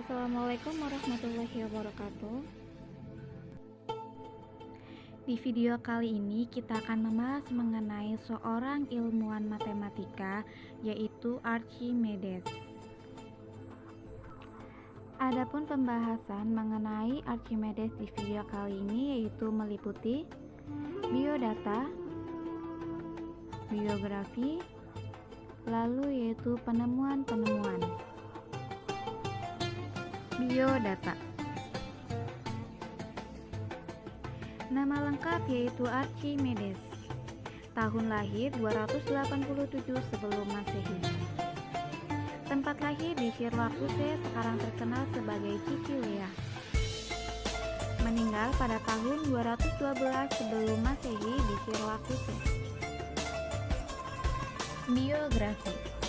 Assalamualaikum warahmatullahi wabarakatuh. Di video kali ini kita akan membahas mengenai seorang ilmuwan matematika, yaitu Archimedes. Adapun pembahasan mengenai Archimedes di video kali ini yaitu meliputi biodata, biografi, lalu yaitu penemuan-penemuan. Biodata. Nama lengkap yaitu Archimedes. Tahun lahir 287 sebelum Masehi. Tempat lahir di Syracuse, sekarang terkenal sebagai Sicilia. Meninggal pada tahun 212 sebelum Masehi di Syracuse. Biografi.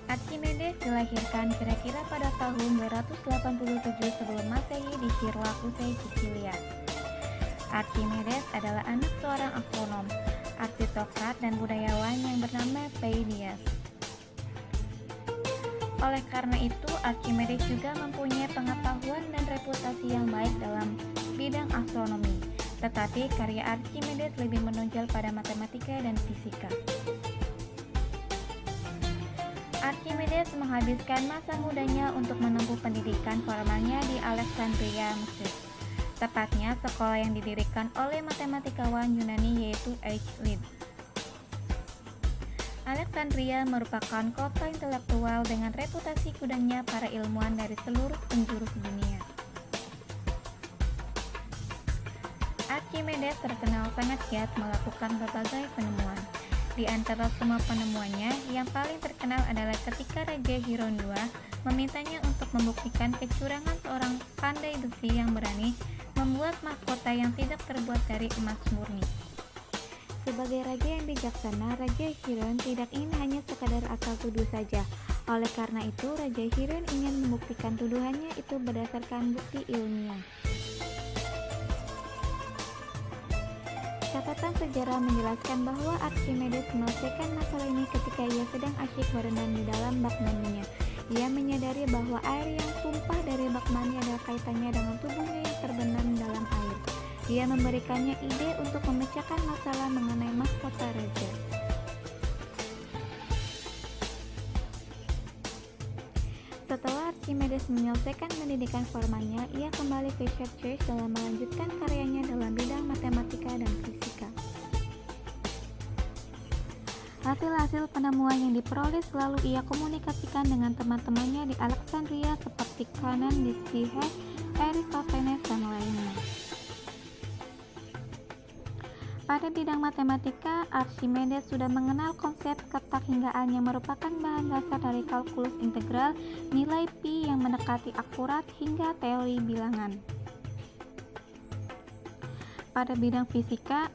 Archimedes dilahirkan kira-kira pada tahun 287 sebelum Masehi di Syracuse, Sicilia. Archimedes adalah anak seorang astronom, aristokrat dan budayawan yang bernama Paidias. Oleh karena itu, Archimedes juga mempunyai pengetahuan dan reputasi yang baik dalam bidang astronomi. Tetapi karya Archimedes lebih menonjol pada matematika dan fisika. Archimedes menghabiskan masa mudanya untuk menempuh pendidikan formalnya di Alexandria, Mesir. Tepatnya sekolah yang didirikan oleh matematikawan Yunani yaitu Euclid. Alexandria merupakan kota intelektual dengan reputasi kudanya para ilmuwan dari seluruh penjuru dunia. Archimedes terkenal sangat giat melakukan berbagai penemuan. Di antara semua penemuannya, yang paling terkenal adalah ketika Raja Hiron II memintanya untuk membuktikan kecurangan seorang pandai besi yang berani membuat mahkota yang tidak terbuat dari emas murni. Sebagai raja yang bijaksana, Raja Hiron tidak ingin hanya sekadar asal tuduh saja. Oleh karena itu, Raja Hiron ingin membuktikan tuduhannya itu berdasarkan bukti ilmiah. Catatan sejarah menjelaskan bahwa Archimedes menyelesaikan masalah ini ketika ia sedang asyik berenang di dalam bak mandinya. Ia menyadari bahwa air yang tumpah dari bak mandi ada kaitannya dengan tubuhnya yang terbenam dalam air. Dia memberikannya ide untuk memecahkan masalah mengenai mahkota raja. Setelah Archimedes menyelesaikan pendidikan formalnya, ia kembali ke Syracuse dalam melanjutkan karyanya dalam bidang matematika dan fisika. Hasil-hasil penemuan yang diperoleh selalu ia komunikasikan dengan teman-temannya di Alexandria seperti Canaan, Diocles, Aristophanes, dan lainnya. Pada bidang matematika, Archimedes sudah mengenal konsep ketakhinggaan yang merupakan bahan dasar dari kalkulus integral, nilai pi yang mendekati akurat, hingga teori bilangan. Pada bidang fisika,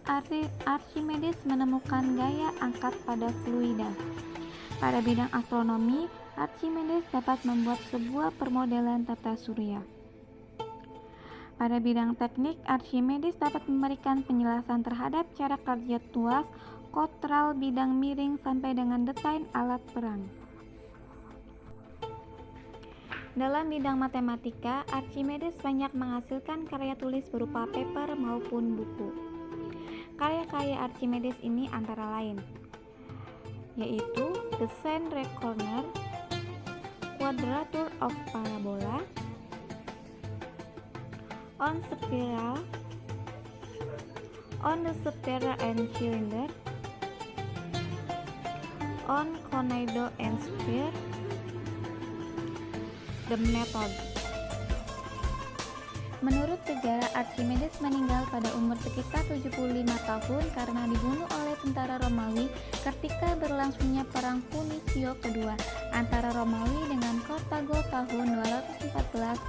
Archimedes menemukan gaya angkat pada fluida. Pada bidang astronomi, Archimedes dapat membuat sebuah permodelan tata surya. Pada bidang teknik, Archimedes dapat memberikan penjelasan terhadap cara kerja tuas, kotral, bidang miring, sampai dengan desain alat perang. Dalam bidang matematika, Archimedes banyak menghasilkan karya tulis berupa paper maupun buku. Karya-karya Archimedes ini antara lain, yaitu The Sine Reckoner, Quadrature of Parabola, On Spiral, On the Spiral and Cylinder, On Conoid and Sphere, The Method. Menurut sejarah, Archimedes meninggal pada umur sekitar 75 tahun karena dibunuh oleh tentara Romawi ketika berlangsungnya Perang Punisio kedua antara Romawi dengan Kartago tahun 214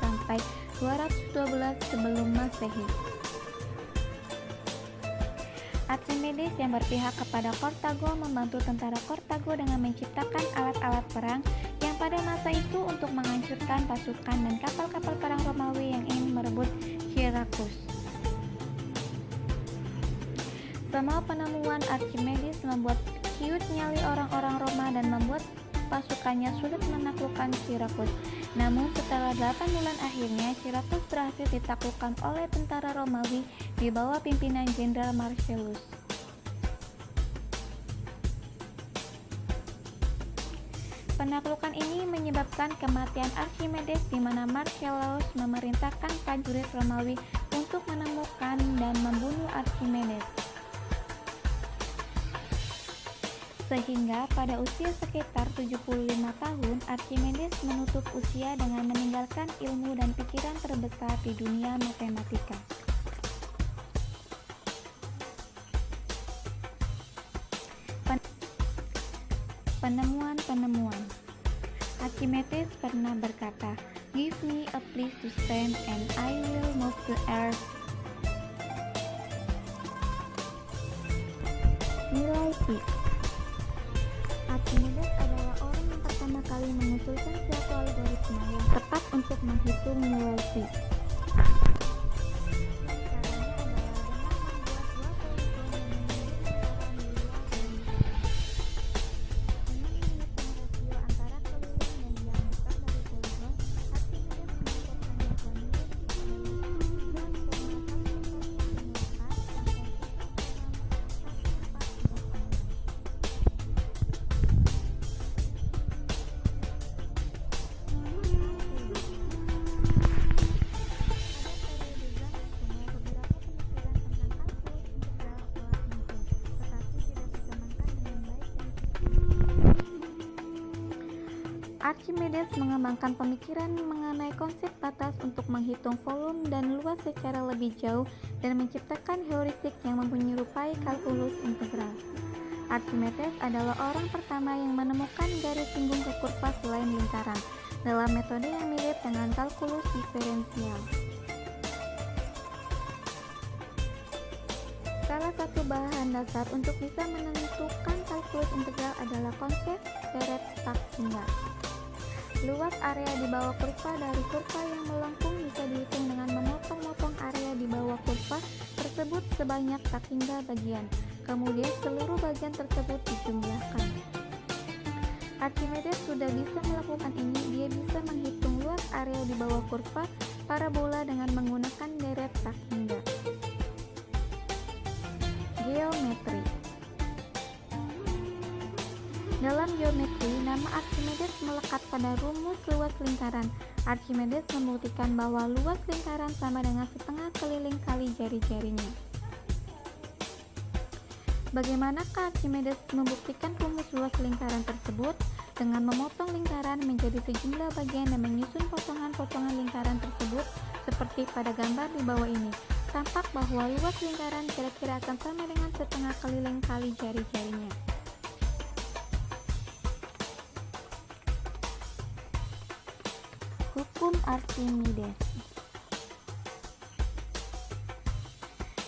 sampai 212 sebelum Masehi. Archimedes yang berpihak kepada Kartago membantu tentara Kartago dengan menciptakan alat-alat perang yang pada masa itu untuk menghancurkan pasukan dan kapal-kapal perang Romawi yang ingin merebut Syracuse. Semua penemuan Archimedes membuat ciut nyali orang-orang Roma dan membuat pasukannya sulit menaklukkan Syrakus. Namun setelah 8 bulan akhirnya Syrakus berhasil ditaklukkan oleh tentara Romawi di bawah pimpinan Jenderal Marcellus. Penaklukan ini menyebabkan kematian Archimedes, di mana Marcellus memerintahkan prajurit Romawi untuk menemukan dan membunuh Archimedes. Sehingga pada usia sekitar 75 tahun, Archimedes menutup usia dengan meninggalkan ilmu dan pikiran terbesar di dunia matematika. Penemuan. Archimedes pernah berkata, "Give me a place to stand and I will move the earth." Nilai Pi. Archimedes adalah orang yang pertama kali mengusulkan suatu algoritma yang tepat untuk menghitung nilai Pi. Archimedes mengembangkan pemikiran mengenai konsep batas untuk menghitung volume dan luas secara lebih jauh dan menciptakan heuristik yang menyerupai kalkulus integral. Archimedes adalah orang pertama yang menemukan garis singgung ke kurva selain lingkaran dalam metode yang mirip dengan kalkulus diferensial. Salah satu bahan dasar untuk bisa menentukan kalkulus integral adalah konsep deret tak-hingga. Luas area di bawah kurva dari kurva yang melengkung bisa dihitung dengan memotong-motong area di bawah kurva tersebut sebanyak tak hingga bagian. Kemudian seluruh bagian tersebut dijumlahkan. Archimedes sudah bisa melakukan ini. Dia bisa menghitung luas area di bawah kurva parabola dengan menggunakan deret tak hingga. Geometri. Dalam geometri, nama Archimedes melekat pada rumus luas lingkaran. Archimedes membuktikan bahwa luas lingkaran sama dengan setengah keliling kali jari-jarinya. Bagaimanakah Archimedes membuktikan rumus luas lingkaran tersebut? Dengan memotong lingkaran menjadi sejumlah bagian dan menyusun potongan-potongan lingkaran tersebut seperti pada gambar di bawah ini. Tampak bahwa luas lingkaran kira-kira akan sama dengan setengah keliling kali jari-jarinya. Hukum Archimedes.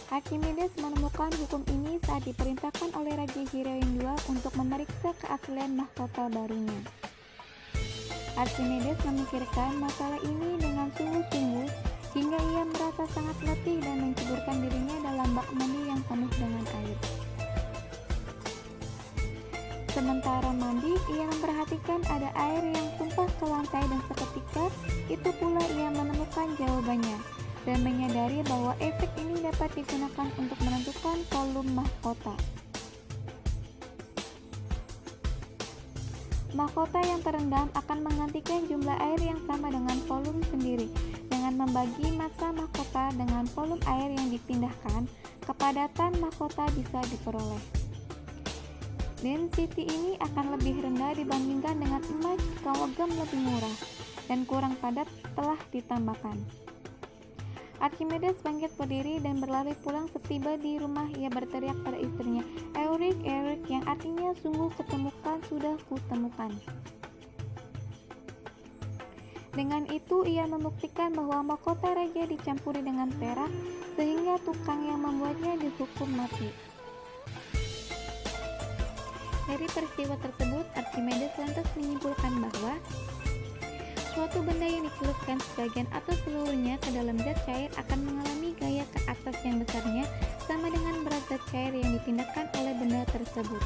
Archimedes menemukan hukum ini saat diperintahkan oleh Raja Hieron II untuk memeriksa keaslian mahkota barunya. Archimedes memikirkan masalah ini dengan sungguh-sungguh hingga ia merasa sangat letih dan menceburkan dirinya dalam bak mandi yang penuh dengan air. Sementara mandi, ia memperhatikan ada air yang tumpah ke lantai dan seketika itu pula ia menemukan jawabannya dan menyadari bahwa efek ini dapat digunakan untuk menentukan volume mahkota. Mahkota yang terendam akan menggantikan jumlah air yang sama dengan volume sendiri. Dengan membagi massa mahkota dengan volume air yang dipindahkan, kepadatan mahkota bisa diperoleh. Density ini akan lebih rendah dibandingkan dengan emas jika logam lebih murah dan kurang padat telah ditambahkan. Archimedes bangkit berdiri dan berlari pulang. Setiba di rumah ia berteriak pada istrinya, "Eurik, Eurik," yang artinya sungguh kutemukan, sudah kutemukan. Dengan itu ia membuktikan bahwa mahkota raja dicampuri dengan perak sehingga tukang yang membuatnya dihukum mati. Dari peristiwa tersebut, Archimedes lantas menyimpulkan bahwa suatu benda yang dicelupkan sebagian atau seluruhnya ke dalam zat cair akan mengalami gaya ke atas yang besarnya sama dengan berat zat cair yang dipindahkan oleh benda tersebut.